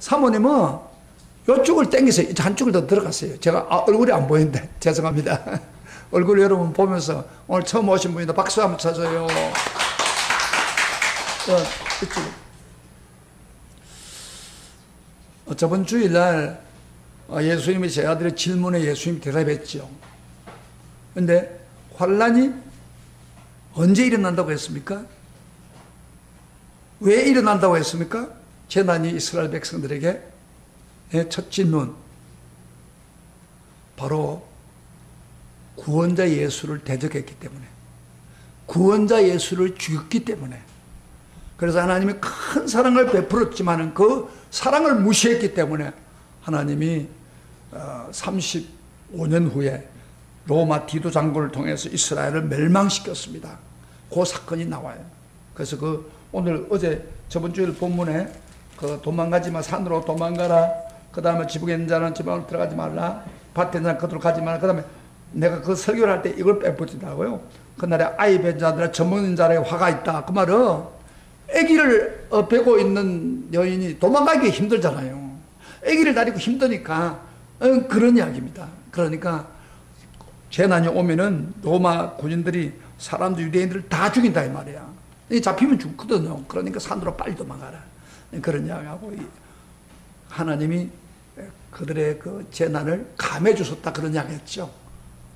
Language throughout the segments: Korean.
사모님은 요쪽을 당겨서 한쪽을 더 들어갔어요. 제가 얼굴이 안 보이는데 죄송합니다. 얼굴 여러분 보면서 오늘 처음 오신 분이다. 박수 한번 쳐줘요. 저번 주일날 예수님이 제 아들의 질문에 예수님이 대답했죠. 근데 환란이 언제 일어난다고 했습니까? 왜 일어난다고 했습니까? 재난이 이스라엘 백성들에게 첫 질문, 바로 구원자 예수를 대적했기 때문에, 구원자 예수를 죽였기 때문에, 그래서 하나님이 큰 사랑을 베풀었지만 그 사랑을 무시했기 때문에 하나님이 35년 후에 로마 디도 장군을 통해서 이스라엘을 멸망시켰습니다. 그 사건이 나와요. 그래서 오늘 어제 저번 주일 본문에 도망가지 마, 산으로 도망가라, 그 다음에 지붕에 있는 자는 지붕으로 들어가지 말라, 밭에 있는 자는 그들로 가지 말라, 그 다음에 내가 그 설교를 할 때 이걸 빼붙이더라고요. 그날에 아이 뵌 자들아 젖먹는 자에게 화가 있다. 그 말은 아기를 베고 있는 여인이 도망가기 힘들잖아요. 아기를 다리고 힘드니까 그런 이야기입니다. 그러니까 재난이 오면은 로마 군인들이 사람들, 유대인들을 다 죽인다 이 말이야. 잡히면 죽거든요. 그러니까 산으로 빨리 도망가라. 그런 이야기하고, 하나님이 그들의 그 재난을 감해 주셨다 그런 이야기 했죠.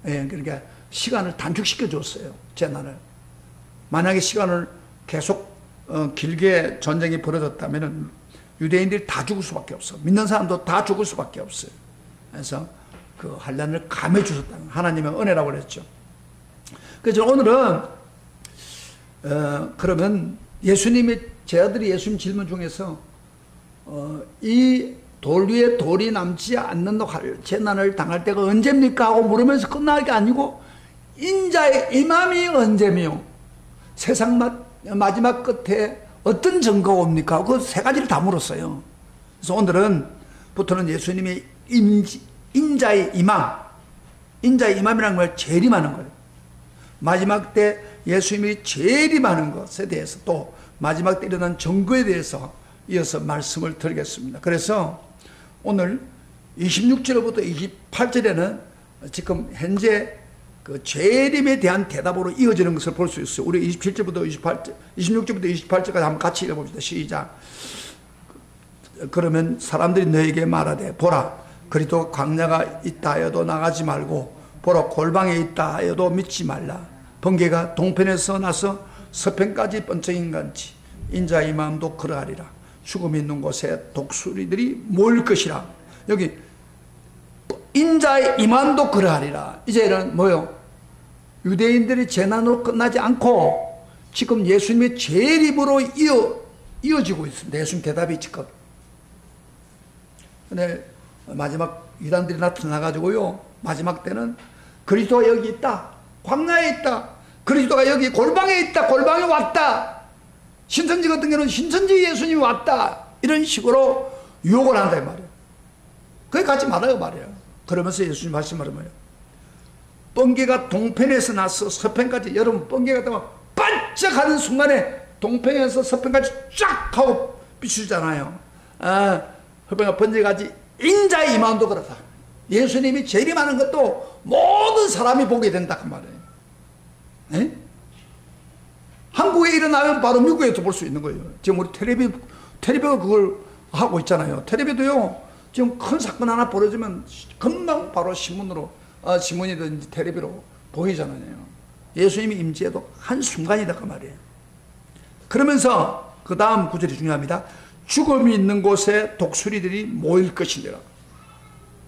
그러니까 시간을 단축시켜 줬어요. 재난을. 만약에 시간을 계속 길게 전쟁이 벌어졌다면 유대인들이 다 죽을 수밖에 없어. 믿는 사람도 다 죽을 수밖에 없어요. 그래서 그 환난을 감해 주셨다. 하나님의 은혜라고 그랬죠. 그래서 오늘은 그러면 예수님이, 제 아들이 예수님 질문 중에서 이 돌 위에 돌이 남지 않는 재난을 당할 때가 언제입니까? 하고 물으면서 끝날 게 아니고, 인자의 임함이 언제며 세상 마지막 끝에 어떤 증거가 옵니까? 그 세 가지를 다 물었어요. 그래서 오늘은 부터는 예수님의 인자의 임함, 인자의 임함이라는 걸 재림하는 거예요. 마지막 때 예수님이 재림하는 것에 대해서, 또 마지막 때 일어난 증거에 대해서 이어서 말씀을 드리겠습니다. 그래서 오늘 26절부터 28절에는 지금 현재 그 재림에 대한 대답으로 이어지는 것을 볼 수 있어요. 우리 27절부터 26절부터 28절까지 한번 같이 읽어봅시다. 시작. 그러면 사람들이 너에게 말하되, 보라, 그리스도 광야가 있다 하여도 나가지 말고, 보라, 골방에 있다 하여도 믿지 말라. 번개가 동편에서 나서 서편까지 번쩍인간지 인자의 마음도 그러하리라. 죽음이 있는 곳에 독수리들이 모일 것이라. 여기 인자의 임함도 그러하리라. 이제는 뭐요? 유대인들이 재난으로 끝나지 않고 지금 예수님의 재림으로 이어지고 있습니다. 예수님 대답이 지금. 근데 마지막 이단들이 나타나가지고요, 마지막 때는 그리스도가 여기 있다, 광야에 있다, 그리스도가 여기 골방에 있다, 골방에 왔다, 신천지 같은 경우는 신천지 예수님이 왔다, 이런 식으로 유혹을 한다 이 말이에요. 거기 가지 말아요 말이에요. 그러면서 예수님 말씀하는 뭐예요? 번개가 동편에서 나서 서편까지, 여러분 번개가 되면 반짝하는 순간에 동편에서 서편까지 쫙 하고 비추잖아요. 흑병과 번개까지 인자의 임함도 그렇다. 예수님이 재림하는 것도 모든 사람이 보게 된다 그 말이에요. 에? 한국에 일어나면 바로 미국에도 볼 수 있는 거예요. 지금 우리 텔레비가 그걸 하고 있잖아요. 텔레비도요, 지금 큰 사건 하나 벌어지면 금방 바로 신문이든지 텔레비로 보이잖아요. 예수님이 임재도 한순간이다 그 말이에요. 그러면서 그 다음 구절이 중요합니다. 죽음이 있는 곳에 독수리들이 모일 것이니라.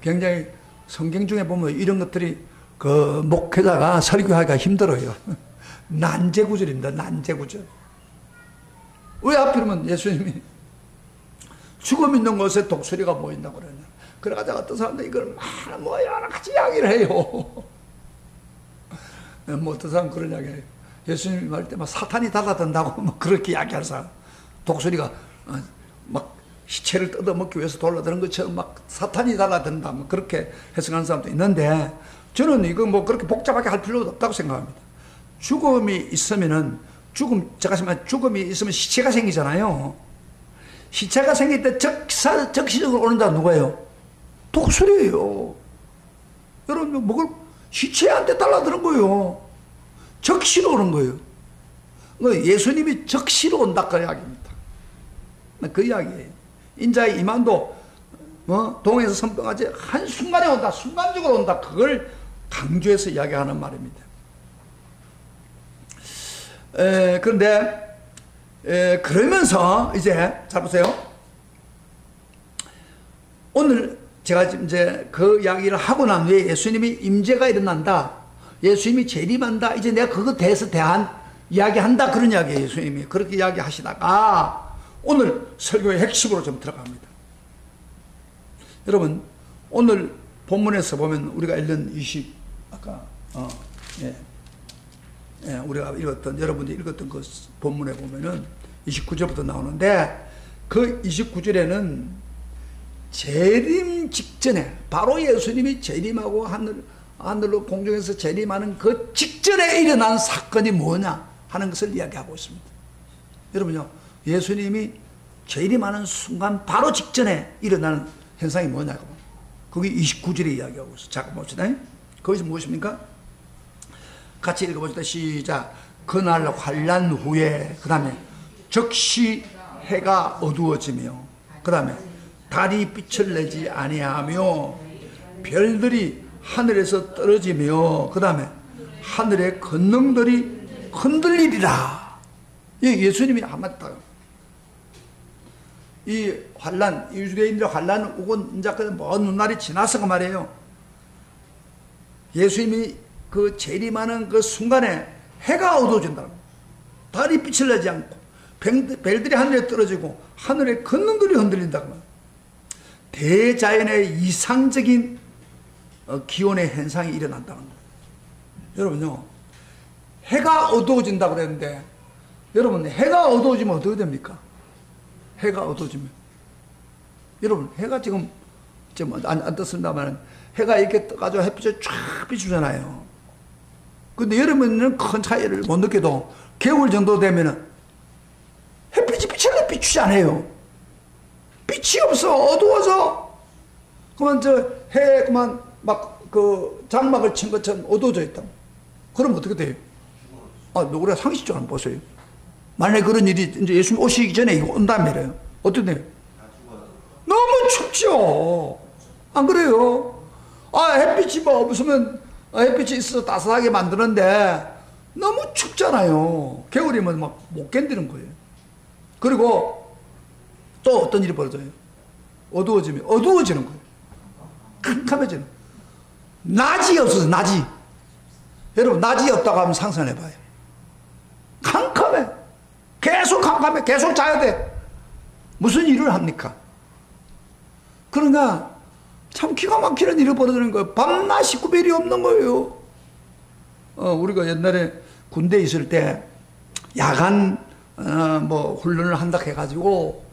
굉장히 성경 중에 보면 이런 것들이 그 목회자가 설교하기가 힘들어요. 난제구절입니다. 난제구절. 왜 하필이면 예수님이 죽음 있는 곳에 독수리가 모인다고 그러냐. 그래가지고 어떤 사람들이 이걸 뭐 여러 가지 이야기를 해요. 뭐 어떤 사람 그런 이야기 해요. 예수님이 말할 때 막 사탄이 달라든다고 뭐 그렇게 이야기하는 사람. 독수리가 막 시체를 뜯어먹기 위해서 돌아다니는 것처럼 막 사탄이 달라든다, 뭐 그렇게 해석하는 사람도 있는데, 저는 이거 뭐 그렇게 복잡하게 할 필요가 없다고 생각합니다. 죽음이 있으면은, 죽음이 있으면 시체가 생기잖아요. 시체가 생길 때 적시적으로 오는 자는 누구예요? 독수리예요. 여러분, 먹을 시체한테 달라드는 거예요. 적시로 오는 거예요. 예수님이 적시로 온다 그 이야기입니다. 그 이야기예요. 인자의 임함도 동에서 선병하지 한순간에 온다, 순간적으로 온다, 그걸 강조해서 이야기하는 말입니다. 그런데 그러면서 이제 잘 보세요. 오늘 제가 이제 그 이야기를 하고 난 후에 예수님이 임재가 일어난다, 예수님이 재림한다, 이제 내가 그거 대해서 이야기한다, 그런 이야기예요. 예수님이 그렇게 이야기하시다가 오늘 설교의 핵심으로 좀 들어갑니다. 여러분, 오늘 본문에서 보면 우리가 읽은 우리가 읽었던, 여러분들이 읽었던 그 본문에 보면은 29절부터 나오는데, 그 29절에는 재림 직전에, 바로 예수님이 재림하고 하늘로 공중에서 재림하는 그 직전에 일어난 사건이 뭐냐 하는 것을 이야기하고 있습니다. 여러분요, 예수님이 재림하는 순간 바로 직전에 일어나는 현상이 뭐냐고, 그게 29절에 이야기하고 있어요. 잠깐 봅시다. 거기서 무엇입니까? 같이 읽어봅시다. 시작. 그날 환난 후에, 그 다음에 즉시 해가 어두워지며, 그 다음에 달이 빛을 내지 아니하며 별들이 하늘에서 떨어지며, 그 다음에 하늘의 권능들이 흔들리리라. 예수님이 한마디 딱. 이 환난, 유대인들의 환난 오고 이제 먼 훗날이 지나서 그 말이에요. 예수님이 그 재림하는 그 순간에 해가 어두워진다고, 달이 빛을 내지 않고 별들이 하늘에 떨어지고 하늘의 권능들이 흔들린다고. 대자연의 이상적인 기온의 현상이 일어난다는 거예요. 여러분요, 해가 어두워진다고 그랬는데, 여러분, 해가 어두워지면 어떻게 됩니까? 해가 어두워지면, 여러분, 해가 지금 안 떴습니다만 해가 이렇게 떠가지고 햇빛을 쫙 비추잖아요. 근데 여름에는 큰 차이를 못 느껴도 겨울 정도 되면은 햇빛이 빛을 비추지 않아요. 빛이 없어. 어두워서 그만 해 그만 막 그 장막을 친 것처럼 어두워져 있다. 그럼 어떻게 돼요? 우리가 상식적으로 한번 보세요. 만약에 그런 일이 이제 예수님 오시기 전에 이거 온단 말이에요. 어떻게 돼요? 너무 춥죠. 안 그래요? 햇빛이 뭐 없으면, 햇빛이 있어서 따뜻하게 만드는데 너무 춥잖아요. 겨울이면 막 못 견디는 거예요. 그리고 또 어떤 일이 벌어져요? 어두워지는 거예요. 캄캄해지는 거예요. 낮이 없어서, 낮이. 여러분, 낮이 없다고 하면 상상해봐요. 캄캄해. 계속 캄캄해. 계속 자야 돼. 무슨 일을 합니까? 그러니까 참 기가 막히는 일이 벌어지는 거예요. 밤낮이 구별이 없는 거예요. 우리가 옛날에 군대에 있을 때 야간 훈련을 한다 해가지고,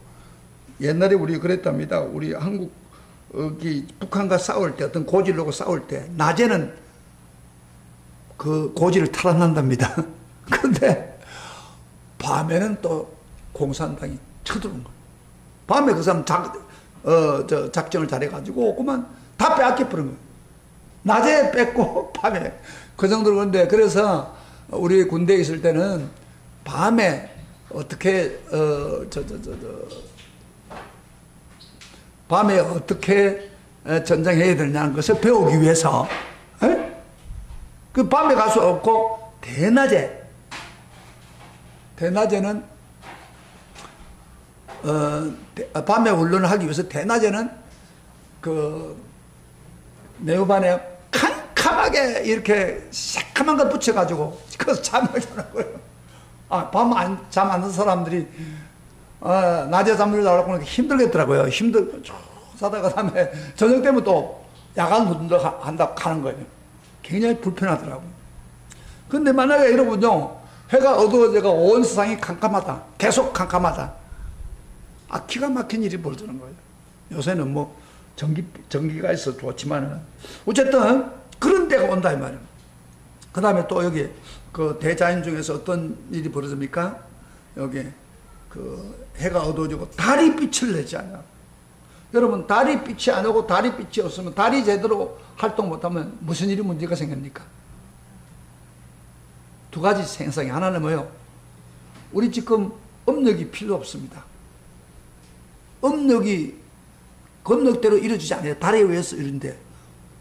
옛날에 우리 그랬답니다. 우리 북한과 싸울 때, 어떤 고지를 놓고 싸울 때 낮에는 그 고지를 탈환한답니다. 그런데 밤에는 또 공산당이 쳐들어온 거예요. 밤에 그 사람 작전을 잘해가지고 그만 다 빼앗겨 버린 거예요. 낮에 뺏고 밤에, 그 정도로. 그런데 그래서 우리 군대에 있을 때는 밤에 어떻게 밤에 어떻게 전쟁해야 되냐는 것을 배우기 위해서, 그 밤에 가서 없고 대낮에는 밤에 훈련을 하기 위해서 대낮에는 그 네오반에 캄캄하게 이렇게 새카만 걸 붙여가지고 그래서 잠을 자는 거예요. 밤 잠 안 자는 사람들이 낮에 잠을 자려고 힘들겠더라고요. 힘들고 쭉 자다가 다음에 저녁 되면 또 야간 운동을 한다고 하는 거예요. 굉장히 불편하더라고요. 근데 만약에 여러분요, 해가 어두워져가 온 세상이 캄캄하다, 계속 캄캄하다, 기가 막힌 일이 벌어지는 거예요. 요새는 뭐 전기가 있어 좋지만은 어쨌든 그런 때가 온다 이 말이에요. 그 다음에 또 여기 그 대자연 중에서 어떤 일이 벌어집니까? 여기 그 해가 어두워지고 달이 빛을 내지 않아. 여러분, 달이 빛이 안 오고 달이 빛이 없으면, 달이 제대로 활동 못하면 무슨 일이 문제가 생깁니까? 두 가지 생성이. 하나는 뭐예요? 우리 지금 업력이 필요 없습니다. 업력이 건력대로 이루어지지 않아요. 달에 의해서 이룬데.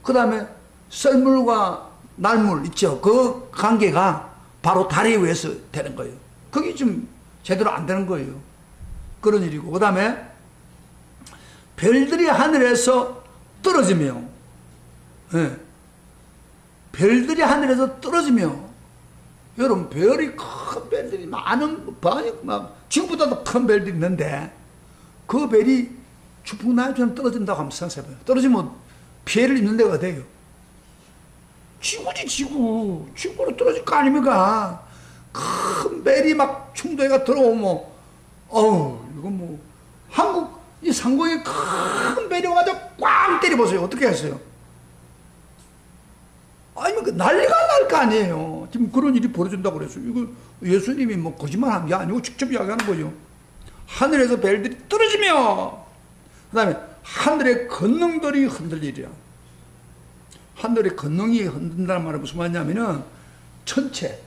그 다음에 썰물과 날물 있죠. 그 관계가 바로 달에 의해서 되는 거예요. 그게 좀 제대로 안 되는 거예요. 그런 일이고. 그 다음에 별들이 하늘에서 떨어지며, 예. 별들이 하늘에서 떨어지며, 여러분, 별이 큰 별들이 많은, 막 지구보다도 큰 별들이 있는데, 그 별이 추풍나이처럼 떨어진다고 한번 생각해봐요. 떨어지면 피해를 입는 데가 어디예요? 지구지, 지구. 지구로 떨어질 거 아닙니까? 큰 별이 막 충돌해가 들어오면, 어우, 이건 뭐, 한국, 이 상공에 큰 별이 와가지고 꽝 때려보세요. 어떻게 했어요? 아니면 그 난리가 날 거 아니에요. 지금 그런 일이 벌어진다고 그랬어요. 이거 예수님이 뭐 거짓말한 게 아니고 직접 이야기하는 거죠. 하늘에서 별들이 떨어지며, 그 다음에 하늘의 권능들이 흔들리리라. 하늘의 권능이 흔든다는 말은 무슨 말이냐면은 전체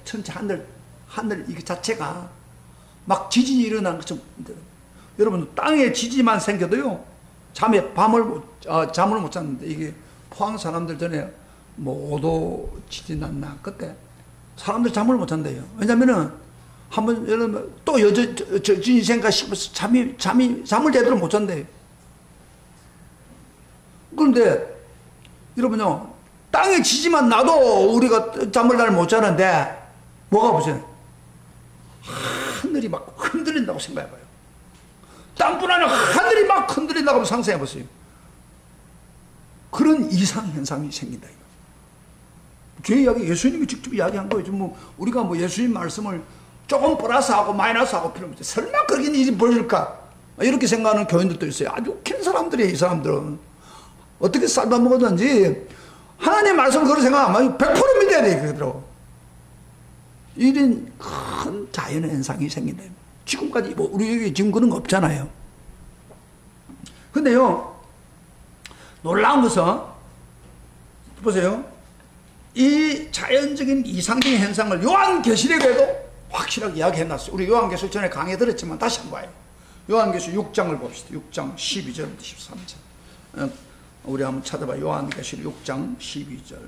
하늘 이거 자체가 막 지진이 일어나는 것처럼. 여러분, 땅에 지진만 생겨도요, 잠을 못 잤는데, 이게 포항 사람들 전에 뭐 5도 지진 났나 그때 사람들 잠을 못 잔대요. 왜냐면은 한번 여러분 또 지진이 생각 싶어서 잠을 제대로 못 잔대요. 그런데 여러분요, 땅에 지진만 나도 우리가 잠을 잘 못 자는데, 뭐가 보세요? 하늘이 막 흔들린다고 생각해봐요. 땅뿐 아니라 하늘이 막 흔들린다고 상상해보세요. 그런 이상 현상이 생긴다. 제 이야기, 예수님이 직접 이야기한 거예요. 뭐 우리가 뭐 예수님 말씀을 조금 플러스하고 마이너스하고 필요 없지. 설마 그렇게 일이 벌어질까? 이렇게 생각하는 교인들도 있어요. 아주 웃긴 사람들이에요, 이 사람들은. 어떻게 쌀밥 먹었는지 하나님의 말씀을 그렇게 생각하면 100% 믿어야 돼, 그대로. 이런 큰 자연의 현상이 생긴다. 지금까지 뭐 우리에게 지금 그런 거 없잖아요. 근데요, 놀라운 것은 보세요. 이 자연적인 이상적인 현상을 요한계시록에도 확실하게 이야기해놨어요. 우리 요한계시록 전에 강의 들었지만 다시 한번 봐요. 요한계시록 6장을 봅시다. 6장 12절부터 13절. 우리 한번 찾아봐요. 요한계시록 6장 12절.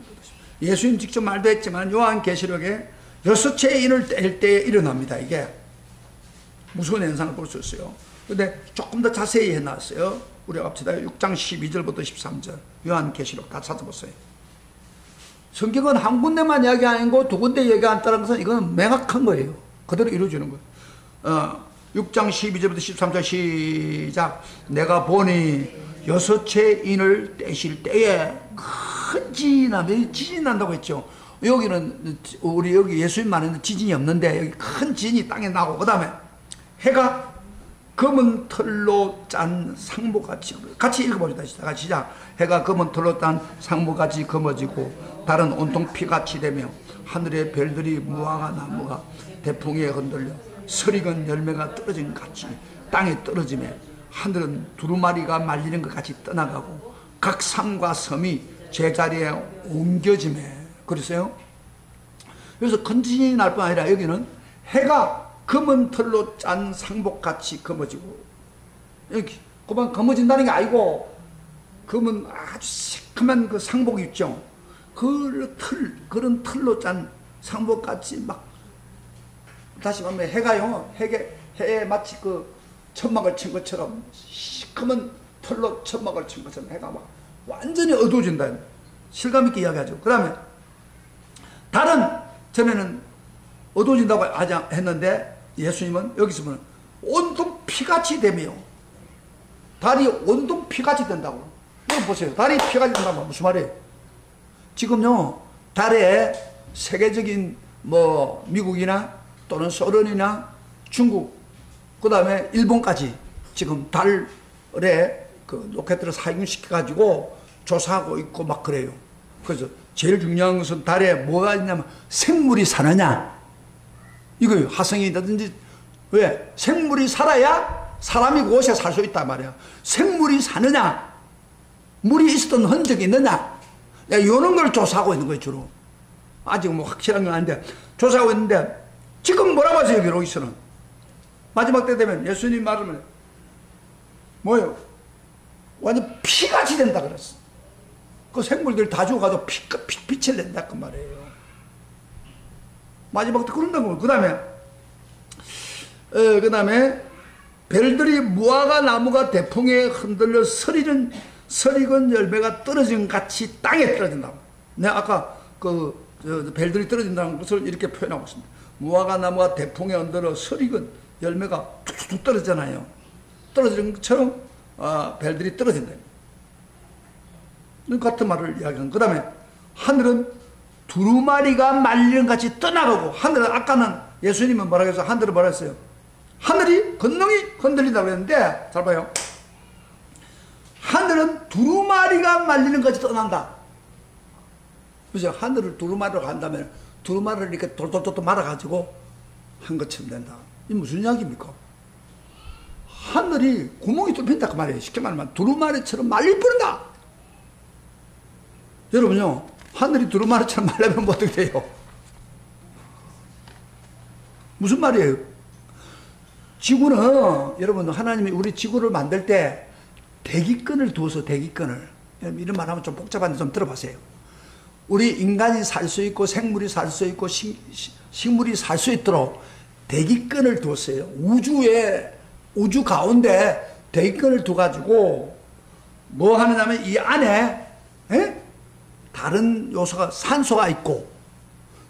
예수님 직접 말도 했지만 요한계시록에 6채의 인을 뗄 때 일어납니다. 이게 무서운 현상을 볼 수 있어요. 근데 조금 더 자세히 해놨어요. 우리 합시다. 6장 12절부터 13절. 요한계시록 다 찾아보세요. 성경은 한 군데만 이야기 아니고 두 군데 얘기한다는 것은 이건 명확한 거예요. 그대로 이루어지는 거예요. 6장 12절부터 13절 시작. 내가 보니 6채 인을 떼실 때에 큰 지진이 난다고 했죠. 여기는 우리 여기 예수님 말에는 지진이 없는데 여기 큰 지진이 땅에 나고, 그 다음에 해가 검은 털로 짠 상보같이, 같이 읽어봅시다. 같이 시작. 해가 검은 털로 짠 상보같이 검어지고 달은 온통 피같이 되며 하늘의 별들이 무화과 나무가 대풍에 흔들려 설익은 열매가 떨어진 것 같이 땅에 떨어지며 하늘은 두루마리가 말리는 것 같이 떠나가고 각 산과 섬이 제자리에 옮겨지며. 그랬어요. 그래서 큰 지진이 날 뿐 아니라 여기는 해가 검은 털로 짠 상복같이 검어지고, 여기 그만 검어진다는 게 아니고 검은 아주 새카만 그 상복이 있죠. 그런 털로 짠 상복같이 막, 다시 말하면 해가요, 해에 마치 그 천막을 친 것처럼 시커먼 털로 천막을 친 것처럼 해가 막 완전히 어두워진다. 실감 있게 이야기하죠. 그 다음에 달은 전에는 어두워진다고 했는데 예수님은 여기서 보면 온통 피같이 되며, 달이 온통 피같이 된다고. 이거 보세요. 달이 피같이 된다고 무슨 말이에요? 지금요, 달에 세계적인 뭐 미국이나 또는 소련이나 중국, 그 다음에 일본까지 지금 달에 그 로켓들을 사용시켜가지고 조사하고 있고 막 그래요. 그래서 제일 중요한 것은 달에 뭐가 있냐면 생물이 사느냐 이거예요. 화성이라든지 왜? 생물이 살아야 사람이 그곳에 살 수 있단 말이야. 생물이 사느냐, 물이 있었던 흔적이 있느냐, 이런 걸 조사하고 있는 거예요, 주로. 아직 뭐 확실한 건 아닌데 조사하고 있는데, 지금 뭐라고 하세요, 여기서는? 마지막 때 되면 예수님 말하면 뭐예요? 완전 피같이 된다 그랬어. 그 생물들 다 죽어가지고 빛을 낸다 그 말이에요. 마지막 때 그런다는 거예요. 그 다음에 별들이 무화과 나무가 대풍에 흔들려 서리건 열매가 떨어진 같이 땅에 떨어진다고. 내가 아까 별들이 떨어진다는 것을 이렇게 표현하고 있습니다. 무화과 나무가 대풍에 흔들려 서리건 열매가 툭툭 떨어지잖아요. 떨어지는 것처럼 별들이 떨어진다. 같은 말을 이야기하는. 그 다음에 하늘은 두루마리가 말리는 같이 떠나가고, 하늘은 아까는 예수님은 뭐라고 해서 하늘을 뭐라 했어요? 하늘이 건능이 흔들린다고 했는데, 잘 봐요. 하늘은 두루마리가 말리는 것이 떠난다. 그죠? 하늘을 두루마리로 간다면 두루마리를 이렇게 돌돌돌 말아가지고 한 것처럼 된다. 이 무슨 이야기입니까? 하늘이 구멍이 뚫힌다 그 말이에요. 쉽게 말하면 두루마리처럼 말릴 뻔한다. 여러분요, 하늘이 두루마리처럼 말리면 뭐 어떻게 돼요? 무슨 말이에요? 지구는, 여러분, 하나님이 우리 지구를 만들 때 대기권을 두어서, 대기권을, 이런 말 하면 좀 복잡한데 좀 들어보세요. 우리 인간이 살 수 있고 생물이 살 수 있고 식물이 살 수 있도록 대기권을 두었어요. 우주 가운데 대기권을 두가지고 뭐 하느냐면 이 안에 다른 요소가, 산소가 있고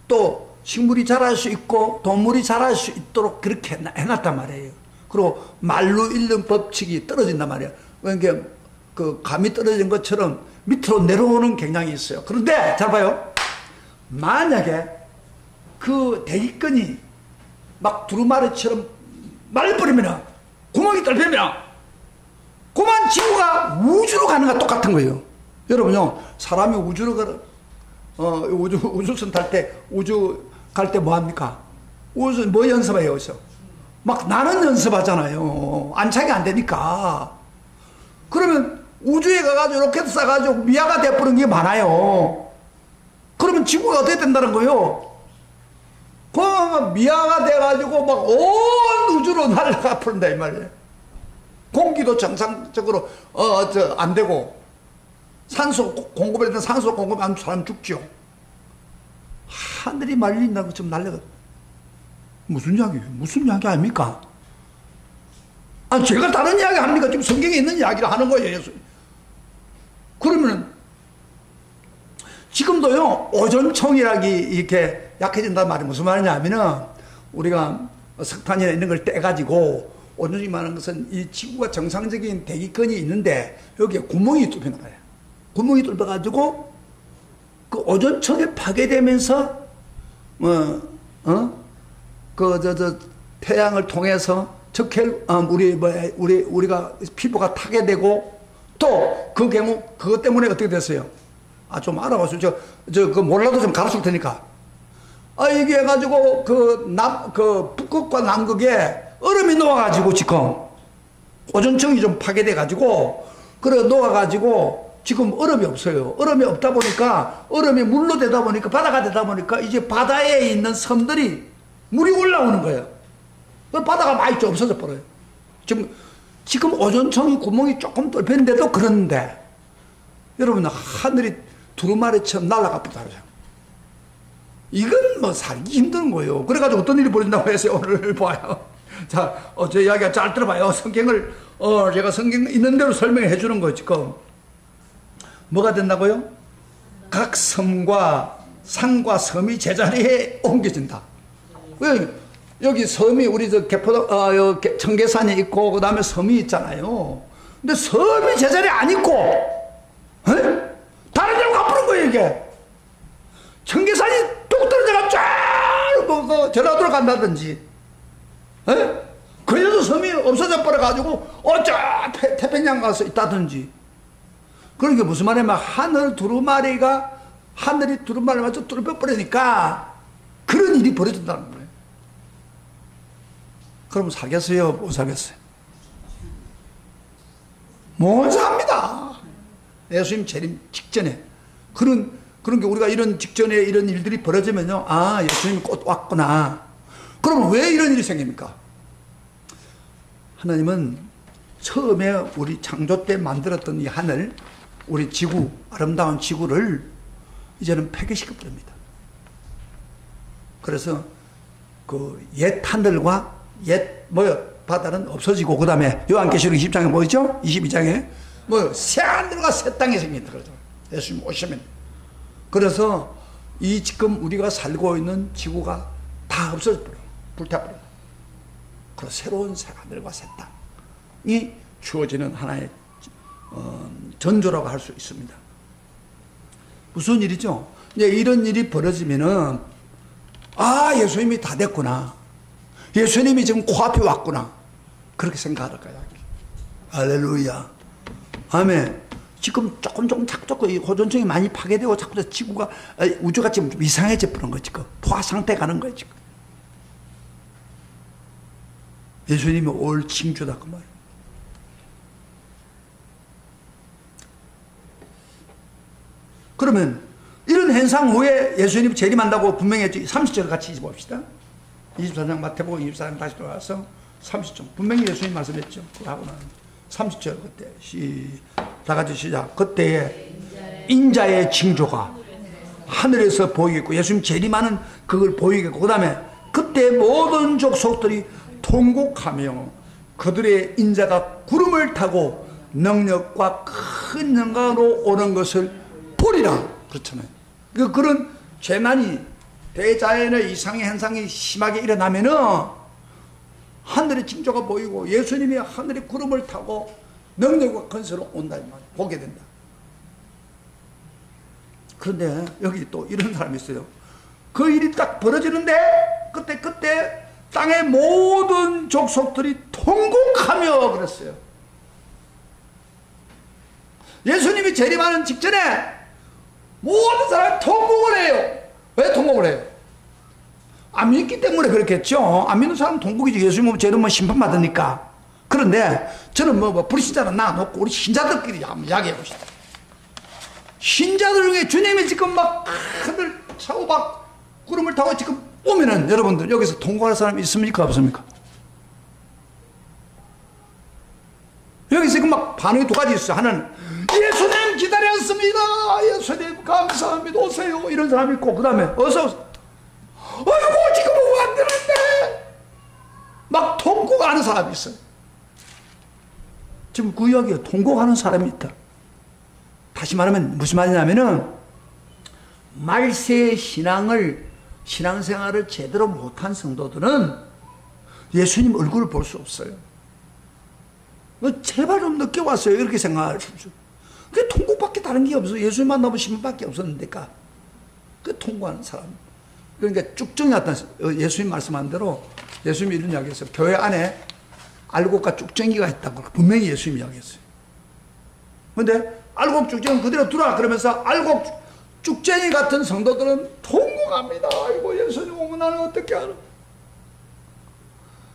또 식물이 자랄 수 있고 동물이 자랄 수 있도록 그렇게 해놨단 말이에요. 그리고 말로 읽는 법칙이 떨어진단 말이에요. 그러니까 그 감이 떨어진 것처럼 밑으로 내려오는 경향이 있어요. 그런데 잘 봐요. 만약에 그 대기권이 막 두루마리처럼 말려버리면, 구멍이 뚫리면 그만 지구가 우주로 가는 거 똑같은 거예요. 여러분요, 사람이 우주로 우주선 탈 때, 우주 갈 때 뭐 합니까? 우주 뭐 연습해요, 여기서? 막 나는 연습하잖아요. 안착이 안 되니까. 그러면 우주에 가가지고 로켓 쏴가지고 미아가 돼버린 게 많아요. 그러면 지구가 어떻게 된다는 거예요? 그러면 미아가 돼가지고 막 온 우주로 날아가 버린다 이 말이에요. 공기도 정상적으로 안 되고, 산소 공급에 대한 산소 공급 안 사람 죽죠. 하늘이 말린다고 지금 날려가. 무슨 이야기예요? 무슨 이야기 아닙니까? 제가 다른 이야기 합니까? 지금 성경에 있는 이야기를 하는 거예요. 그러면 지금도요, 오존층이라기 이렇게 약해진다는 말이 무슨 말이냐면은, 우리가 석탄이나 이런 걸 떼가지고 오존층이 말하는 것은 이 지구가 정상적인 대기권이 있는데 여기에 구멍이 뚫히는 거예요. 구멍이 뚫려가지고 그 오존층에 파괴되면서 태양을 통해서 우리가 피부가 타게 되고, 또 그 경우 그것 때문에 어떻게 됐어요? 좀 알아보세요. 그 몰라도 좀 가르칠 테니까. 이게 해가지고 북극과 남극에 얼음이 녹아가지고 지금 오존층이 좀 파괴돼가지고, 그래 녹아가지고 지금 얼음이 없어요. 얼음이 없다 보니까, 얼음이 물로 되다 보니까, 바다가 되다 보니까 이제 바다에 있는 섬들이 물이 올라오는 거예요. 바다가 많이 좀 없어져 버려요. 지금 오존층이 구멍이 조금 뚫혔는데도 그런데, 여러분, 하늘이 두루마리처럼 날아가 버려요. 이건 뭐 살기 힘든 거예요. 그래가지고 어떤 일이 벌어진다고 해서 오늘 봐요. 자, 제 이야기가 잘 들어봐요. 성경을, 제가 성경 있는 대로 설명해 주는 거예요, 지금. 뭐가 된다고요? 각 섬과 산과 섬이 제자리에 옮겨진다. 왜? 여기 섬이, 우리 청계산이 있고, 그 다음에 섬이 있잖아요. 근데 섬이 제자리에 안 있고, 다른 데로 가버린 거예요, 이게. 청계산이 뚝 떨어져가 쫙, 전라도로 간다든지, 그래도 섬이 없어져 버려가지고, 태평양 가서 있다든지. 그러니까 무슨 말이냐면, 하늘이 두루마리 맞춰 뚫어버리니까, 그런 일이 벌어진다는 거예요. 그럼 살겠어요? 못 살겠어요? 못 삽니다. 예수님 재림 직전에. 그런 게 우리가 이런 직전에 이런 일들이 벌어지면요. 아, 예수님이 곧 왔구나. 그러면 왜 이런 일이 생깁니까? 하나님은 처음에 우리 창조 때 만들었던 이 하늘, 우리 지구, 아름다운 지구를 이제는 폐기시켜버립니다. 그래서 그 옛 하늘과 옛 바다는 없어지고, 그 다음에 요한계시록 20장에 뭐죠? 22장에 새 하늘과 새 땅이 생긴다 그러죠. 예수님 오시면. 그래서 이 지금 우리가 살고 있는 지구가 다 없어져버려. 불타버려. 그래서 새로운 새 하늘과 새 땅이 주어지는 하나의 전조라고 할 수 있습니다. 무슨 일이죠? 이제 이런 일이 벌어지면은, 아, 예수님이 다 됐구나. 예수님이 지금 코앞에 왔구나. 그렇게 생각할 거야. 할렐루야. 아멘. 지금 조금 이 호전성이 많이 파괴되고 자꾸 지구가, 우주가 지금 좀 이상해져 버린 거지. 포화 상태 가는 거야, 지금. 예수님이 올 징조다, 그 말이야. 그러면 이런 현상 후에 예수님이 재림한다고 분명히 했죠. 30절 같이 봅시다. 24장 마태복음 24장 다시 돌아와서 30절. 분명히 예수님 말씀했죠. 그거 하고 나면 30절 그때 다 같이 시작. 그때에 인자의 징조가 하늘에서 보이겠고, 예수님 재림하는 그걸 보이겠고, 그 다음에 그때 모든 족속들이 통곡하며 그들의 인자가 구름을 타고 능력과 큰 영광으로 오는 것을 보리라. 그렇잖아요. 그런 재난이, 대자연의 이상의 현상이 심하게 일어나면은 하늘의 징조가 보이고 예수님이 하늘의 구름을 타고 능력과 건설로 온다 이 말이에요. 보게 된다. 그런데 여기 또 이런 사람이 있어요. 그 일이 딱 벌어지는데 그때 땅의 모든 족속들이 통곡하며 그랬어요. 예수님이 재림하는 직전에 모든 사람이 통곡을 해요. 왜 통곡을 해요? 안 믿기 때문에 그렇겠죠. 안 믿는 사람은 통곡이지. 예수님 재림은 심판받으니까. 그런데 저는 불신자는 놔놓고 우리 신자들끼리 한번 이야기해 봅시다. 신자들 중에 주님이 지금 막 하늘 차고 막 구름을 타고 지금 오면은 여러분들 여기서 통곡할 사람이 있습니까? 없습니까? 여기 지금 막 반응이 두 가지 있어요. 하나는 예수님 기다렸습니다. 예수님 감사합니다. 오세요. 이런 사람이 있고, 그 다음에 어서 아이고 지금 왔는데 막 통곡하는 사람이 있어요. 지금 그 이야기에 통곡하는 사람이 있다. 다시 말하면 무슨 말이냐면은 말세의 신앙생활을 제대로 못한 성도들은 예수님 얼굴을 볼 수 없어요. 제발 좀 늦게 왔어요. 이렇게 생각하십시오. 그게 통곡밖에 다른 게 없어요. 예수님 만나면 신문밖에 없었는데까. 그 통곡하는 사람. 그러니까 쭉정이 왔다. 예수님 말씀한 대로 예수님이 이런 이야기 했어요. 교회 안에 알곡과 쭉정이가 있다고 분명히 예수님이 이야기했어요. 그런데 알곡 쭉정이 그대로 들어와. 그러면서 알곡 쭉정이 같은 성도들은 통곡합니다. 아이고 예수님 오면 나는 어떻게 하나.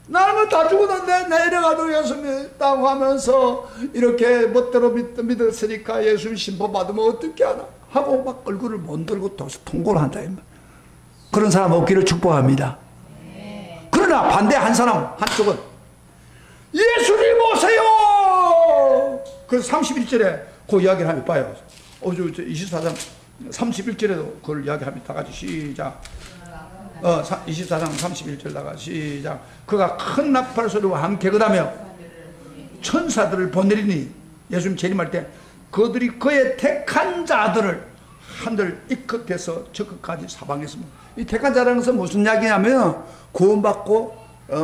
나는 다 죽었는데 내려가도 예수님 있다고 하면서 이렇게 멋대로 믿었으니까 예수님 심판받으면 어떻게 하나 하고 막 얼굴을 못 들고 통곡을 한다. 그런 사람 없기를 축복합니다. 그러나 반대 한쪽은 예수님 오세요. 그래서 31절에 그 이야기를 하면 봐요. 24장 31절에도 그걸 이야기합니다. 다 같이 시작. 24장 31절 다가 시작. 그가 큰 나팔 소리와 함께 그 다음에 천사들을 보내리니 예수님 재림할 때 그들이 그의 택한 자들을 하늘 이 끝에서 저 끝까지 사방했습니다. 이 택한 자라는 것은 무슨 이야기냐면 구원받고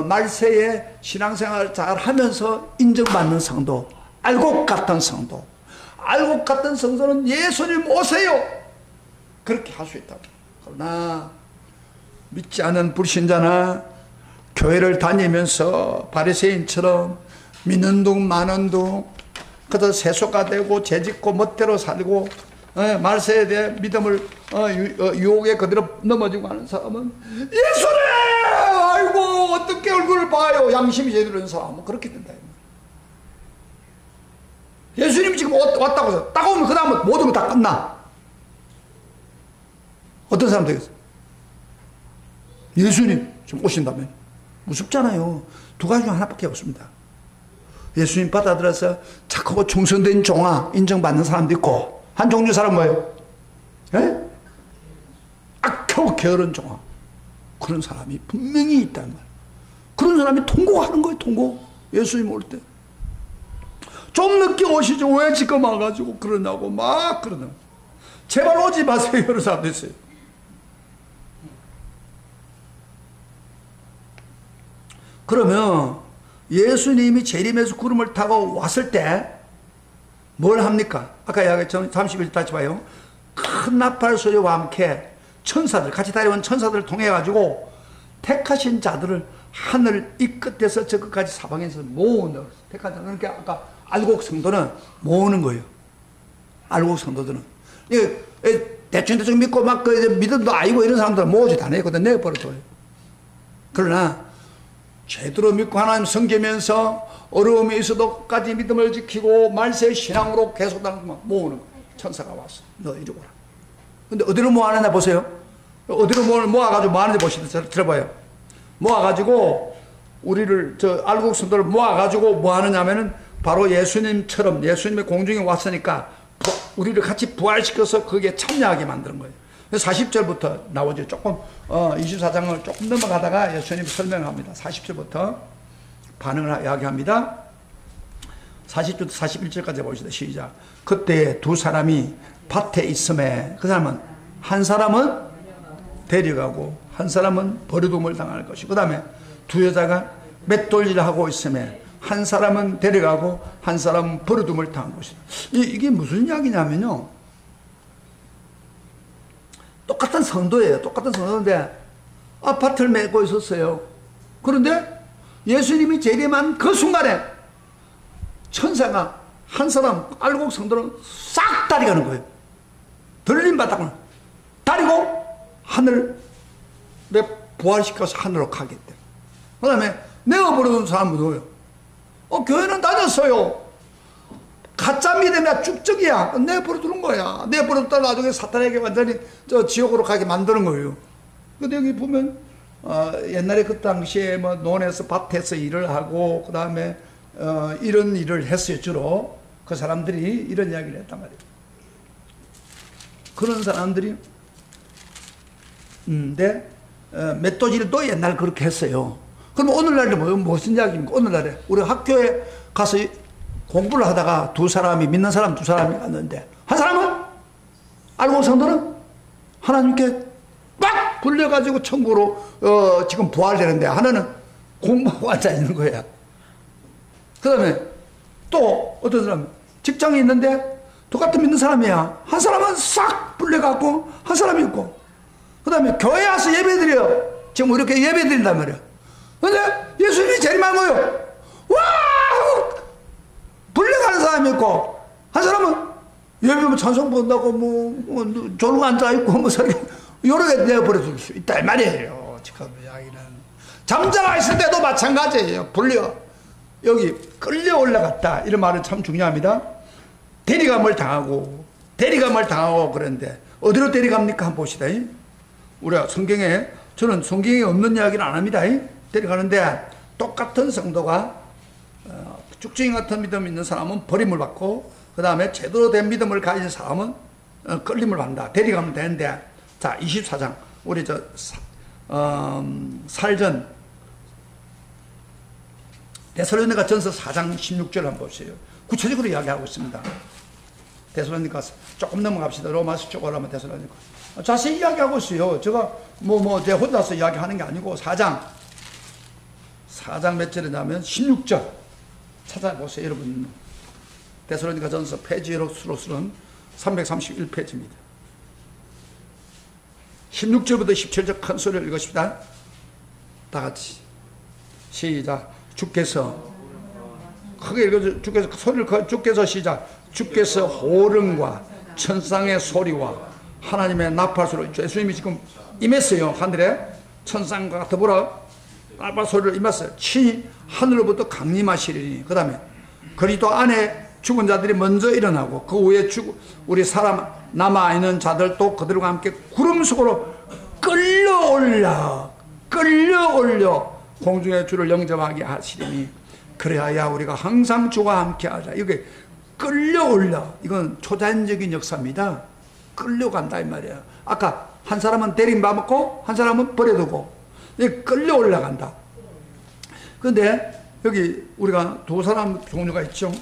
말세에 신앙생활을 잘 하면서 인정받는 성도, 알곡 같은 성도. 알곡 같은 성도는 예수님 오세요. 그렇게 할 수 있다고. 그러나 믿지 않은 불신자나 교회를 다니면서 바리새인처럼 믿는 둥 마는 둥 그저 세속화 되고 죄짓고 멋대로 살고 말세에 대해 믿음을 유혹에 그대로 넘어지고 하는 사람은 예수님 아이고 어떻게 얼굴을 예수님을 봐요. 양심이 제대로 있는 사람은 그렇게 된다. 예수님이 지금 왔다고 해서 딱 오면 그 다음은 모든 거 다 끝나. 어떤 사람 되겠어요? 예수님 지금 오신다면 무섭잖아요. 두 가지 중 하나밖에 없습니다. 예수님 받아들여서 착하고 충성된 종아 인정받는 사람도 있고, 한 종류 사람 뭐예요? 예? 악하고 게으른 종아, 그런 사람이 분명히 있단 말이에요. 그런 사람이 통곡하는 거예요. 통곡. 예수님 올 때 좀 늦게 오시죠. 왜 지금 와가지고 그러냐고 막 그러는. 제발 오지 마세요. 이런 사람도 있어요. 그러면 예수님이 재림에서 구름을 타고 왔을 때 뭘 합니까? 아까 이야기했죠. 31절 다시 봐요. 큰 나팔 소리와 함께 천사들, 같이 다니는 천사들을 통해 가지고 택하신 자들을 하늘 이 끝에서 저 끝까지 사방에서 모으는. 택한 자들, 그러니까 아까 알곡 성도는 모으는 거예요. 알곡 성도들은 대충 믿고 막 믿음도 아니고 이런 사람들은 모으지도 않아요. 그때 내버려둬요. 그러나 제대로 믿고 하나님 섬기면서 어려움이 있어도까지 믿음을 지키고 말세 신앙으로 계속 모으는 거예요. 천사가 왔어. 너 이리 오라. 근데 어디로 모아내나 보세요. 어디로 모아가지고 모아내는지 보시다 들어봐요. 모아가지고 우리를 알곡 성도를 모아가지고 뭐 하느냐면은 바로 예수님처럼 예수님의 공중에 왔으니까 우리를 같이 부활시켜서 거기에 참여하게 만드는 거예요. 40절부터 나오죠. 조금 24장을 조금 넘어가다가 예수님이 설명합니다. 40절부터 반응을 이야기합니다. 40절부터 41절까지 보시다. 시작. 그때 두 사람이 밭에 있음에 그 사람은 한 사람은 데려가고 한 사람은 버려둠을 당할 것이고, 그 다음에 두 여자가 맷돌질을 하고 있음에 한 사람은 데려가고 한 사람은 버려둠을 당한 것이다. 이게 무슨 이야기냐면요, 똑같은 성도예요. 똑같은 성도인데 아파트를 메고 있었어요. 그런데 예수님이 재림한 그 순간에 천사가 한 사람 알곡 성도를 싹 다리가는 거예요. 들림 바닥을 다리고 하늘에 부활시켜서 하늘로 가겠대. 그 다음에 내어버리는 사람은 누구예요? 교회는 다녔어요. 가짜 믿음이야. 쭉적이야. 내버려두는 거야. 내버려뒀다 나중에 사탄에게 완전히 지옥으로 가게 만드는 거예요. 근데 여기 보면 옛날에 그 당시에 뭐 논에서 밭에서 일을 하고 그 다음에 이런 일을 했어요. 주로 그 사람들이 이런 이야기를 했단 말이에요. 그런 사람들이 맷도질도 옛날 그렇게 했어요. 그럼 오늘날에 무슨 이야기입니까? 오늘날에 우리 학교에 가서 공부를 하다가 두 사람이, 믿는 사람 두 사람이 갔는데 한 사람은 알고 성도는 하나님께 막 불려가지고 천국으로 지금 부활되는데 하나는 공부하고 앉아있는 거야. 그 다음에 또 어떤 사람 직장에 있는데 똑같은 믿는 사람이야. 한 사람은 싹 불려갖고 한 사람이 있고, 그 다음에 교회에 와서 예배드려. 지금 이렇게 예배드린단 말이야. 근데 예수님이 재림한 거예요. 와! 불려가는 사람이 있고, 한 사람은 예배면 찬송 본다고 조르고 앉아있고 여러 개 내버려둘 수 있다 이 말이에요. 지금 이야기는 잠자가 있을 때도 마찬가지예요. 불려 여기 끌려 올라갔다 이런 말은 참 중요합니다. 대리감을 당하고 그랬는데 어디로 데려갑니까? 한번 봅시다. 우리가 성경에, 저는 성경에 없는 이야기는 안 합니다. 데려가는데 똑같은 성도가 쭉증이 같은 믿음 있는 사람은 버림을 받고, 그 다음에 제대로 된 믿음을 가진 사람은 끌림을 받는다. 데려가면 되는데, 자 24장 우리 살전 데살로니가 전서 4장 16절 한번 보세요. 구체적으로 이야기하고 있습니다. 데살로니가 조금 넘어갑시다. 로마서 쭉 올라가면 데살로니가 자세히 이야기하고 있어요. 제가 제 혼자서 이야기하는 게 아니고 4장 몇 절이냐면 16절 찾아보세요. 여러분 데살로니가 전서 페이지로서는 331페이지입니다. 16절부터 17절 큰 소리를 읽으십시다. 다 같이 시작. 주께서 크게 읽어줘. 주께서 소리를 주께서 시작. 주께서 호령과 천상의 소리와 하나님의 나팔 소리. 예수님이 지금 임했어요. 하늘에 천상과 더불어 나팔 소리를 임했어요. 친히 하늘로부터 강림하시리니. 그 다음에 그리스도 안에 죽은 자들이 먼저 일어나고 그 후에 우리 사람 남아있는 자들도 그들과 함께 구름 속으로 끌려올려 공중의 주를 영접하게 하시리니 그래야 우리가 항상 주와 함께 하자. 이게 끌려올려, 이건 초자연적인 역사입니다. 끌려간다 이 말이에요. 아까 한 사람은 대림받고 한 사람은 버려두고 끌려 올라간다. 그런데 여기 우리가 두 사람 종류가 있죠.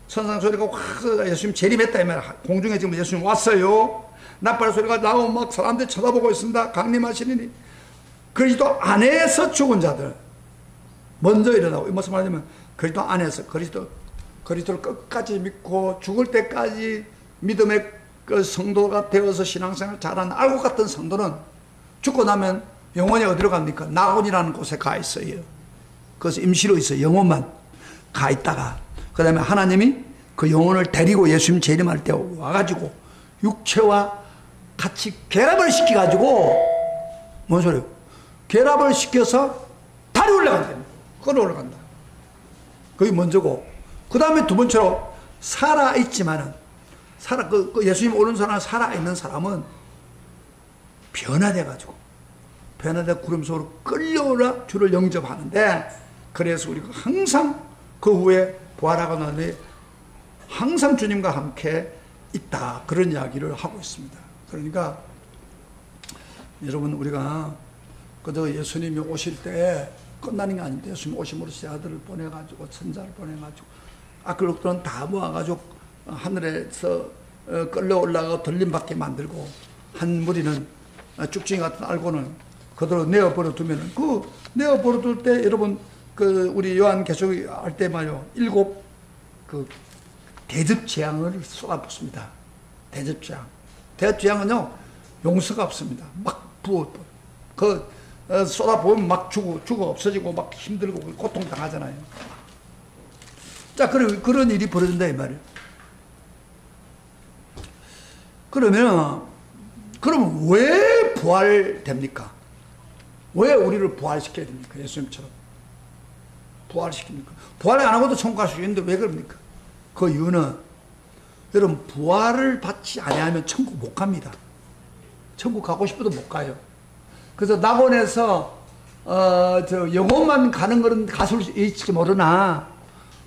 천상 소리가 확 예수님 재림했다 이 말이야. 공중에 지금 예수님 왔어요. 나팔 소리가 나오고 막 사람들이 쳐다보고 있습니다. 강림하시니 그리스도 안에서 죽은 자들 먼저 일어나고, 이 무슨 말이냐면 그리스도 안에서 그리스도를 끝까지 믿고 죽을 때까지 믿음의 그 성도가 되어서 신앙생활 잘하는 알고 같은 성도는 죽고 나면 영혼이 어디로 갑니까? 나혼이라는 곳에 가 있어요. 그래서 임시로 있어요. 영혼만 가 있다가 그 다음에 하나님이 그 영혼을 데리고 예수님 재림할 때 와가지고 육체와 같이 결합을 시켜가지고, 뭔 소리예요? 결합을 시켜서 달이 올라간다. 그걸 올라간다. 그게 먼저고, 그 다음에 두 번째로 살아있지만은 그 예수님 오른손에 살아있는 사람은 변화돼가지고 구름 속으로 끌려올라 주를 영접하는데, 그래서 우리가 항상 그 후에 부활하고 난 뒤에 항상 주님과 함께 있다, 그런 이야기를 하고 있습니다. 그러니까 여러분, 우리가 그저 예수님이 오실 때 끝나는 게 아닌데, 예수님 오심으로 새 아들을 보내가지고 천자를 보내가지고 아클록들은 다 모아가지고 하늘에서 끌려 올라가 들림받게 만들고, 한 무리는 쭉쟁이 같은 알고는 그대로 내어버려 두면은, 그 내어버려 둘 때 여러분 그 우리 요한계시록 할 때 말이요, 7 그 대접재앙을 쏟아붓습니다. 대접재앙은요 용서가 없습니다. 막 부어 쏟아부으면 막 죽어 없어지고 막 힘들고 고통당하잖아요. 자, 그런 일이 벌어진다 이 말이에요. 그러면 왜 부활됩니까? 왜 우리를 부활시켜야 됩니까? 예수님처럼 부활시킵니까? 부활 안 하고도 천국 갈 수 있는데 왜 그럽니까? 그 이유는 여러분, 부활을 받지 아니하면 천국 못 갑니다. 천국 가고 싶어도 못 가요. 그래서 낙원에서 영혼만 가는 거는 가수 있을지 모르나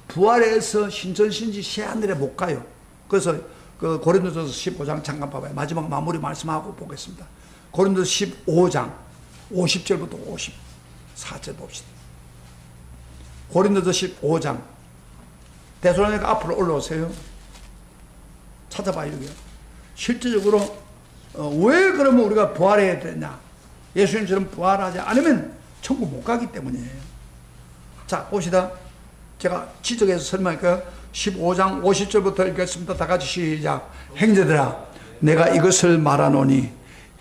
부활해서 신천신지 새하늘에 못 가요. 그래서 그 고린도전서 15장 잠깐 봐봐요. 마지막 마무리 말씀하고 보겠습니다. 고린도서 15장 50절부터 54절 봅시다. 고린도서 15장. 데살로니가 앞으로 올라오세요. 찾아봐요. 여기 실제적으로 왜 그러면 우리가 부활해야 되냐? 예수님처럼 부활하지 않으면 천국 못 가기 때문이에요. 자, 봅시다. 제가 지적해서 설명할까요? 15장 50절부터 읽겠습니다. 다 같이 시작. 형제들아, 내가 이것을 말하노니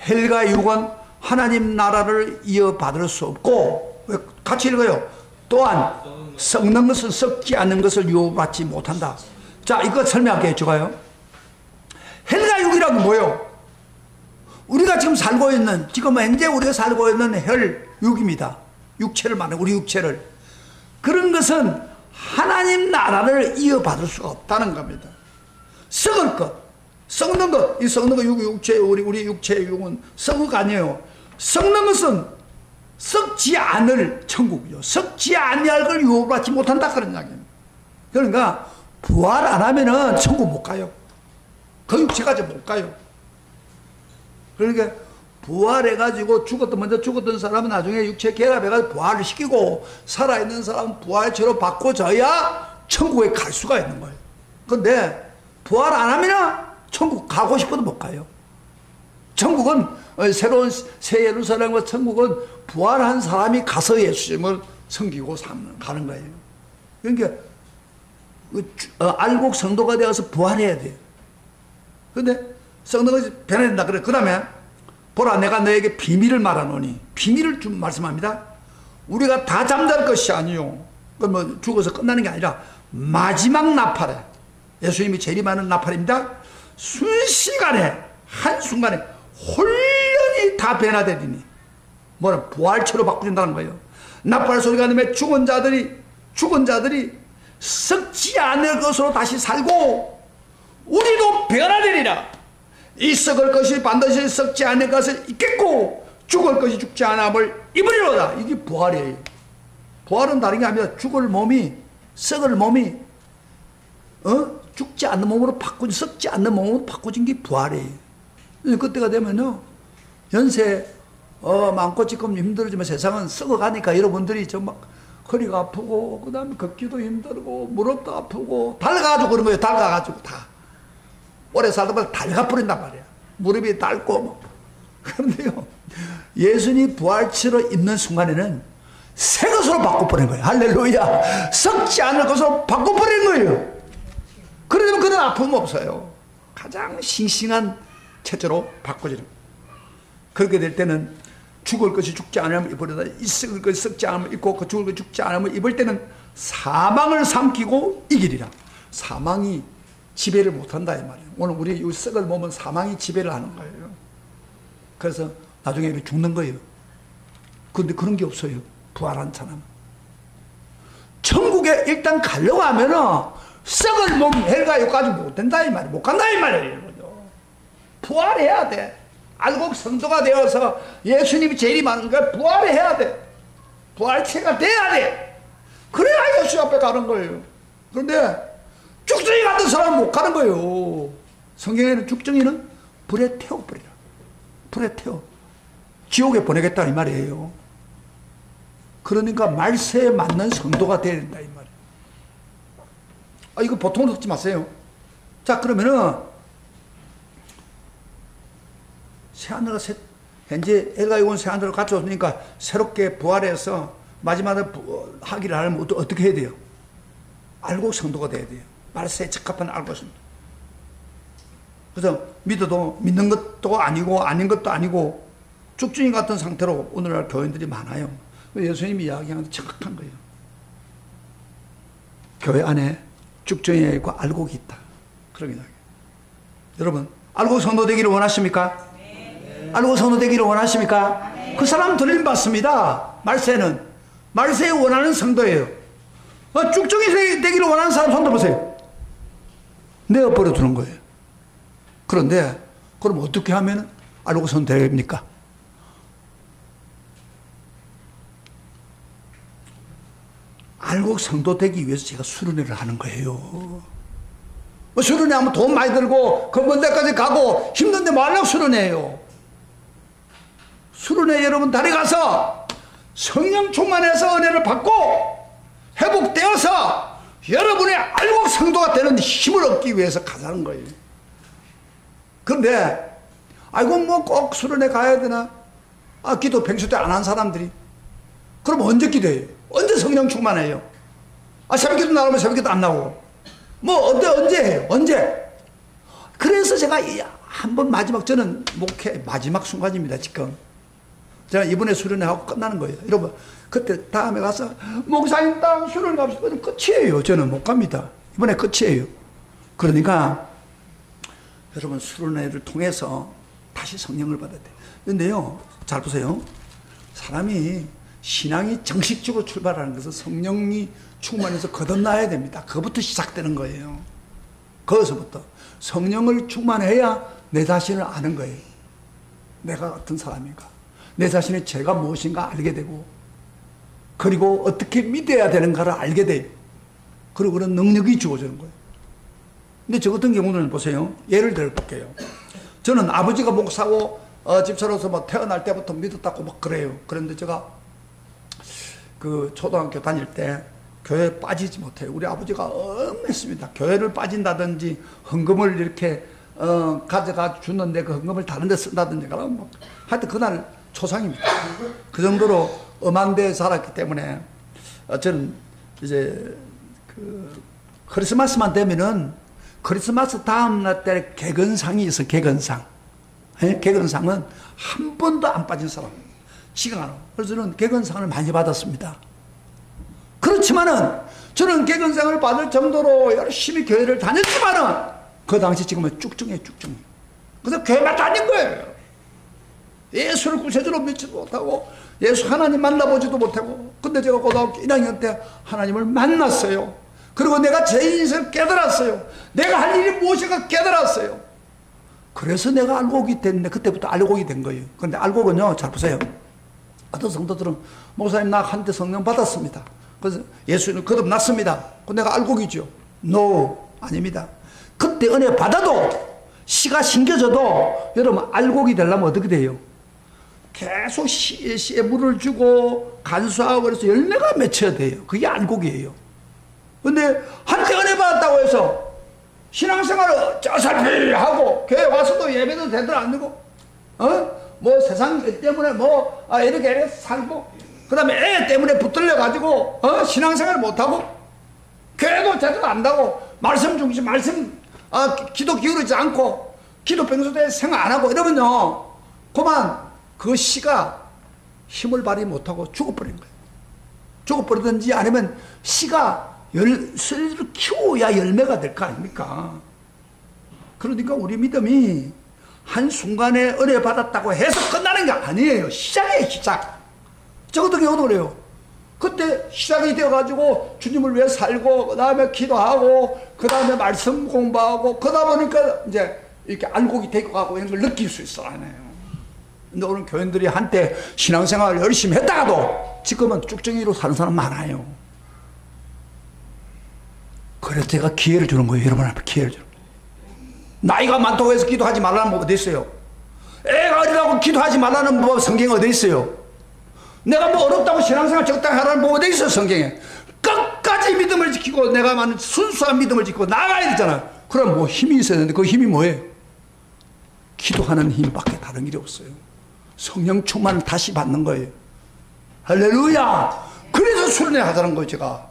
헬과 육은 하나님 나라를 이어받을 수 없고, 왜 같이 읽어요? 또한 썩는 것은 썩지 않는 것을 유업받지 못한다. 자, 이거 설명할게요. 좋아요. 헬과 육이란 뭐예요? 우리가 지금 살고 있는, 지금 현재 우리가 살고 있는 혈, 육입니다. 육체를 말해, 우리 육체를. 그런 것은 하나님 나라를 이어받을 수가 없다는 겁니다. 썩을 것, 썩는 것, 이 썩는 것, 육체, 우리 육체의 육은 썩은 거 아니에요. 썩는 것은 썩지 않을 천국이죠. 썩지 아니할 걸 유업받지 못한다, 그런 이야기입니다. 그러니까 부활 안 하면은 천국 못 가요. 그 육체까지 못 가요. 그러니까 부활해가지고 먼저 죽었던 사람은 나중에 육체 결합해가지고 부활을 시키고, 살아있는 사람은 부활체로 바꿔져야 천국에 갈 수가 있는 거예요. 근데 부활 안 하면 천국 가고 싶어도 못 가요. 천국은, 새로운 새 예루살렘과 천국은 부활한 사람이 가서 예수님을 섬기고 가는 거예요. 그러니까 알곡 성도가 되어서 부활해야 돼요. 근데 썩는 것이 변해진다. 그래. 그 다음에 보라, 내가 너에게 비밀을 말하노니, 비밀을 좀 말씀합니다. 우리가 다 잠잘 것이 아니요. 뭐 죽어서 끝나는 게 아니라 마지막 나팔에, 예수님이 재림하는 나팔입니다. 순식간에, 한순간에 혼련이 다 변화되리니, 뭐라 부활체로 바꾸진다는 거예요. 나팔 소리가 나며 죽은 자들이 썩지 않을 것으로 다시 살고 우리도 변화되리라. 이 썩을 것이 반드시 썩지 않을 것을 입겠고 죽을 것이 죽지 않음을 입으리로다. 이게 부활이에요. 부활은 다른 게 아니라 죽을 몸이, 썩을 몸이 죽지 않는 몸으로 썩지 않는 몸으로 바꿔진 게 부활이에요. 그때가 되면요, 연세 많고 지금 힘들지만 세상은 썩어가니까 여러분들이 막 허리가 아프고 그 다음에 걷기도 힘들고 무릎도 아프고 닳아가지고 그런 거예요. 닳아가지고 다 오래 살다 보면 닳아버린단 말이야. 무릎이 닳고 뭐. 그런데요, 예수님 부활체로 있는 순간에는 새 것으로 바꿔버린 거예요. 할렐루야. 썩지 않을 것으로 바꿔버린 거예요. 그러면 그런 아픔 없어요. 가장 싱싱한 체제로 바꿔지는 거예요. 그렇게 될 때는 죽을 것이 죽지 않으면 입으려다 썩을 것이 썩지 않으면 입고 그 죽을 것이 죽지 않으면 입을 때는 사망을 삼키고 이기리라. 사망이 지배를 못한다 이 말이에요. 오늘 우리 이 썩을 몸은 사망이 지배를 하는 거예요. 그래서 나중에 죽는 거예요. 그런데 그런 게 없어요. 부활한 사람. 천국에 일단 가려고 하면은 썩을 몸 헬가 여기까지 못 된다 이 말이에요. 못 간다 이 말이에요. 부활해야 돼. 알곡 성도가 되어서 예수님이 제일이 많은 거야. 부활해야 돼. 부활체가 돼야 돼. 그래야 예수 앞에 가는 거예요. 그런데 죽정이 같은 사람은 못 가는 거예요. 성경에는 죽정이는 불에 태워버리라. 불에 태워. 지옥에 보내겠다 이 말이에요. 그러니까 말세에 맞는 성도가 돼야 된다 이 말이에요. 이거 보통 듣지 마세요. 자, 그러면은 새하늘과 현재 엘가이온 새하늘을 같이 오니까 새롭게 부활해서 마지막에 하기를 하려면 어떻게 해야 돼요? 알곡 성도가 돼야 돼요. 말세에 적합한 알곡 성도. 그래서 믿어도 믿는 것도 아니고 아닌 것도 아니고 죽증이 같은 상태로 오늘날 교인들이 많아요. 예수님이 이야기하는 게 정확한 거예요. 교회 안에 죽증이 있고 알곡이 있다. 그런 이야기. 여러분, 알곡 성도 되기를 원하십니까? 네. 알곡 성도 되기를 원하십니까? 네. 그 사람 들림 받습니다. 말세는. 말세에 원하는 성도예요. 죽증이 되기를 원하는 사람 손 들어보세요. 내어버려 두는 거예요. 그런데 그럼 어떻게 하면 알곡 성도 됩니까? 알곡 성도 되기 위해서 제가 수련회를 하는 거예요. 수련회 하면 돈 많이 들고 그 먼 데까지 가고 힘든데 뭐 하려고 수련회예요. 수련회 여러분 다리 가서 성령 충만해서 은혜를 받고 회복되어서 여러분의 알곡 성도가 되는 힘을 얻기 위해서 가자는 거예요. 그런데 아이고 뭐 꼭 수련회 가야 되나? 기도 평소 때 안 한 사람들이 그럼 언제 기도해요? 언제 성령 충만해요? 새벽기도 나오면 새벽기도 안 나오고 뭐 언제 해요? 언제? 그래서 제가 한번 마지막 저는 목회 마지막 순간입니다. 지금 제가 이번에 수련회 하고 끝나는 거예요. 여러분 그때 다음에 가서 목사님 땅 수련회 갑시다. 끝이에요. 저는 못 갑니다. 이번에 끝이에요. 그러니까 여러분 수련회를 통해서 다시 성령을 받아야 돼요. 그런데요 잘 보세요. 사람이 신앙이 정식적으로 출발하는 것은 성령이 충만해서 거듭나야 됩니다. 그것부터 시작되는 거예요. 거기서부터 성령을 충만해야 내 자신을 아는 거예요. 내가 어떤 사람인가, 내 자신의 죄가 무엇인가 알게 되고, 그리고 어떻게 믿어야 되는가를 알게 돼요. 그리고 그런 능력이 주어지는 거예요. 근데 저 같은 경우는 보세요. 예를 들어 볼게요. 저는 아버지가 목사고 집사로서 뭐 태어날 때부터 믿었다고 막 그래요. 그런데 제가 그 초등학교 다닐 때 교회에 빠지지 못해요. 우리 아버지가 엄했습니다. 교회를 빠진다든지 헌금을 이렇게 가져가 주는데 그 헌금을 다른 데 쓴다든지 그러면 뭐 하여튼 그날 초상입니다. 그 정도로 엄한 데 살았기 때문에 저는 이제 그 크리스마스만 되면은 크리스마스 다음 날 때 개근상이 있어. 개근상. 개근상은 한 번도 안 빠진 사람입니다. 시간. 그래서 저는 개근상을 많이 받았습니다. 그렇지만은 저는 개근상을 받을 정도로 열심히 교회를 다녔지만은 그 당시 지금은 쭉정이에요. 쭉정. 그래서 교회만 다닌 거예요. 예수를 구세주로 믿지도 못하고 예수 하나님 만나보지도 못하고, 근데 제가 고등학교 1학년 때 하나님을 만났어요. 그리고 내가 제 인생을 깨달았어요. 내가 할 일이 무엇인가 깨달았어요. 그래서 내가 알곡이 됐는데, 그때부터 알곡이 된 거예요. 그런데 알곡은요, 잘 보세요. 어떤 성도들은 목사님 나 한때 성령 받았습니다. 그래서 예수는 거듭났습니다. 그 내가 알곡이죠. No, 아닙니다. 그때 은혜 받아도 씨가 심겨져도 여러분 알곡이 되려면 어떻게 돼요? 계속 씨에 물을 주고 간수하고 그래서 열매가 맺혀야 돼요. 그게 알곡이에요. 근데 한때 은혜 받았다고 해서 신앙생활을 어설피 하고 교회 와서도 예배도 제대로 안 되고, 뭐 세상 때문에 뭐 이렇게 살고, 그 다음에 애 때문에 붙들려 가지고 신앙생활을 못하고 교회도 제대로 안 가고 말씀 중심 말씀 기도 기울이지 않고 기도 평소에 생각 안 하고 이러면요, 그만 그 씨가 힘을 발휘 못하고 죽어버린 거예요. 죽어버리든지 아니면 씨가 씨를 키워야 열매가 될 거 아닙니까? 그러니까 우리 믿음이 한순간에 은혜 받았다고 해서 끝나는 게 아니에요. 시작이에요, 시작. 저 같은 경우도 그래요. 그때 시작이 되어가지고 주님을 위해 살고, 그 다음에 기도하고, 그 다음에 말씀 공부하고, 그러다 보니까 이제 이렇게 알곡이 되고 가고 이런 걸 느낄 수 있어요. 근데 오늘 교인들이 한때 신앙생활을 열심히 했다가도 지금은 쭉정이로 사는 사람 많아요. 그래서 제가 기회를 주는 거예요. 여러분 앞에 기회를 주는 거예요. 나이가 많다고 해서 기도하지 말라는 법 어디 있어요? 애가 어리다고 기도하지 말라는 법 성경에 어디 있어요? 내가 뭐 어렵다고 신앙생활 적당히 하라는 법 어디 있어요? 성경에. 끝까지 믿음을 지키고 내가 많은 순수한 믿음을 지키고 나가야 되잖아요. 그럼 뭐 힘이 있어야 되는데 그 힘이 뭐예요? 기도하는 힘밖에 다른 일이 없어요. 성령 충만을 다시 받는 거예요. 할렐루야. 그래서 수련회 하자는 거예요. 제가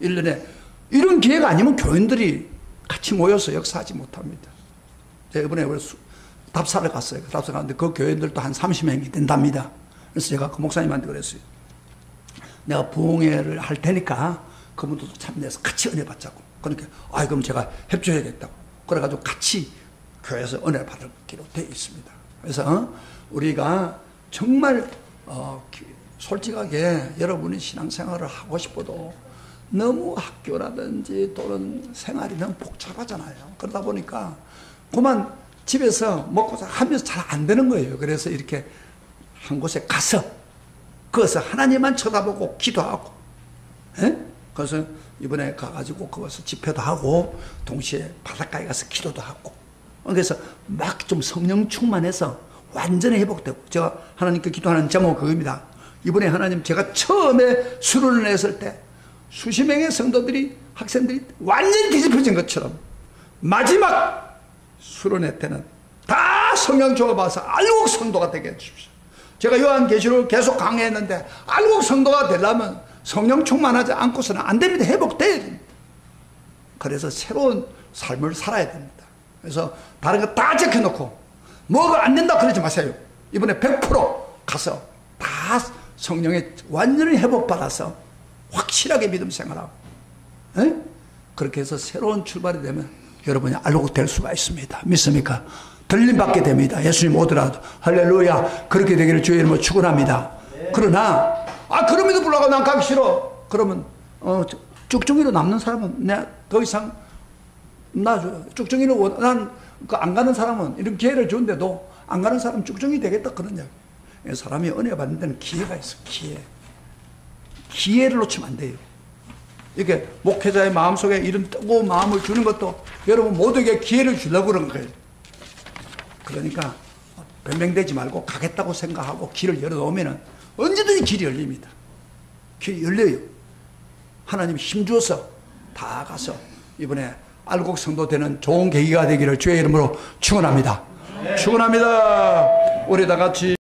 1년에 이런 기회가 아니면 교인들이 같이 모여서 역사하지 못합니다. 제가 이번에 답사를 갔어요. 답사 갔는데 그 교인들도 한 30명이 된답니다. 그래서 제가 그 목사님한테 그랬어요. 내가 부흥회를 할 테니까 그분들도 참여해서 같이 은혜 받자고. 그러니까 그럼 제가 협조해야겠다고. 그래가지고 같이 교회에서 은혜를 받기로 되어 있습니다. 그래서 우리가 정말 솔직하게 여러분이 신앙생활을 하고 싶어도 너무 학교라든지 또는 생활이 너무 복잡하잖아요. 그러다 보니까 그만 집에서 먹고 하면서 잘 안 되는 거예요. 그래서 이렇게 한 곳에 가서 거기서 하나님만 쳐다보고 기도하고, 그래서 이번에 가가지고 거기서 집회도 하고 동시에 바닷가에 가서 기도도 하고, 그래서 막 좀 성령 충만해서 완전히 회복되고, 제가 하나님께 기도하는 제목은 그겁니다. 이번에 하나님, 제가 처음에 수련을 했을 때 수십 명의 성도들이, 학생들이 완전히 뒤집혀진 것처럼 마지막 수련회 때는 다 성령 주어봐서 알곡 성도가 되게 해주십시오. 제가 요한계시록을 계속 강의했는데 알곡 성도가 되려면 성령 충만하지 않고서는 안 됩니다. 회복돼야 됩니다. 그래서 새로운 삶을 살아야 됩니다. 그래서 다른 거 다 적혀놓고 뭐가 안 된다 그러지 마세요. 이번에 100% 가서 다 성령에 완전히 회복받아서 확실하게 믿음 생활하고, 그렇게 해서 새로운 출발이 되면 여러분이 알곡 될 수가 있습니다. 믿습니까? 들림받게 됩니다. 예수님 오더라도. 할렐루야. 그렇게 되기를 주의 이름으로 축원합니다. 그러나 그럼에도 불구하고 난 가기 싫어. 그러면 쭉정이로 남는 사람은 내가 더 이상 놔줘요. 쭉정이로 난 안 가는 사람은 이런 기회를 주는데도 안 가는 사람은 쭉정이 되겠다 그런 이야기. 사람이 은혜 받는 데는 기회가 있어. 기회를 놓치면 안 돼요. 이렇게 목회자의 마음속에 이런 뜨거운 마음을 주는 것도 여러분 모두에게 기회를 주려고 그런 거예요. 그러니까 변명되지 말고 가겠다고 생각하고 길을 열어놓으면 언제든지 길이 열립니다. 길이 열려요. 하나님 힘주어서 다 가서 이번에 알곡 성도 되는 좋은 계기가 되기를 주의 이름으로 축원합니다. 축원합니다. 우리 다 같이